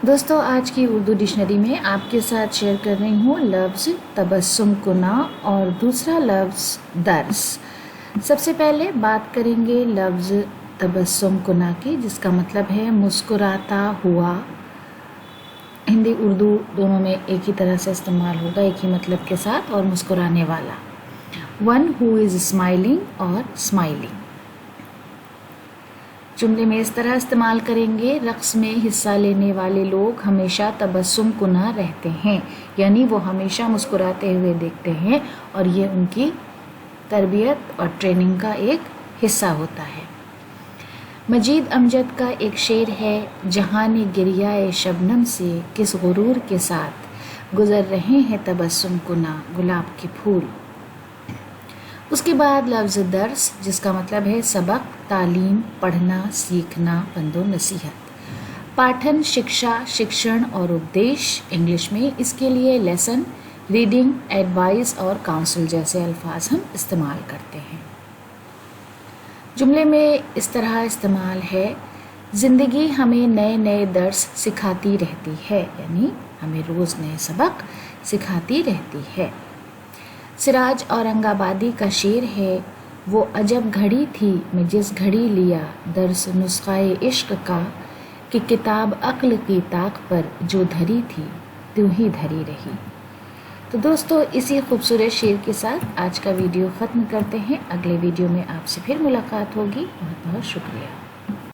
دوستو آج کی اردو ڈکشنری میں آپ کے ساتھ شیئر کر رہی ہوں لفظ تبسم کنا اور دوسرا لفظ درس۔ سب سے پہلے بات کریں گے لفظ تبسم کنا کی، جس کا مطلب ہے مسکراتا ہوا۔ ہندی اردو دونوں میں ایک ہی طرح سے استعمال ہوگا، ایک ہی مطلب کے ساتھ، اور مسکرانے والا، ون ہو از اسمائلنگ اور اسمائلنگ۔ جملے میں اس طرح استعمال کریں گے، رقص میں حصہ لینے والے لوگ ہمیشہ تبسم کنا رہتے ہیں، یعنی وہ ہمیشہ مسکراتے ہوئے دیکھتے ہیں، اور یہ ان کی تربیت اور ٹریننگ کا ایک حصہ ہوتا ہے۔ مجید امجد کا ایک شعر ہے، جہان گریہ شبنم سے کس غرور کے ساتھ گزر رہے ہیں تبسم کنا گلاب کے پھول۔ اس کے بعد لفظ درس، جس کا مطلب ہے سبق، تعلیم، پڑھنا، سیکھنا، پند و نصیحت۔ پاٹھن شکشا، شکشن اور اپدیش انگلش میں، اس کے لیے لیسن، ریڈنگ، ایڈوائز اور کاؤنسل جیسے الفاظ ہم استعمال کرتے ہیں۔ جملے میں اس طرح استعمال ہے، زندگی ہمیں نئے نئے درس سکھاتی رہتی ہے، یعنی ہمیں روز نئے سبق سکھاتی رہتی ہے۔ سراج اورنگ آبادی کا شعر ہے، وہ عجب گھڑی تھی میں جس گھڑی لیا درس نسخہ عشق کا، کہ کتاب عقل کی طاق پر جو دھری تھی تو ہی دھری رہی۔ تو دوستو اسی خوبصورت شعر کے ساتھ آج کا ویڈیو ختم کرتے ہیں، اگلے ویڈیو میں آپ سے پھر ملاقات ہوگی۔ بہت بہت شکریہ۔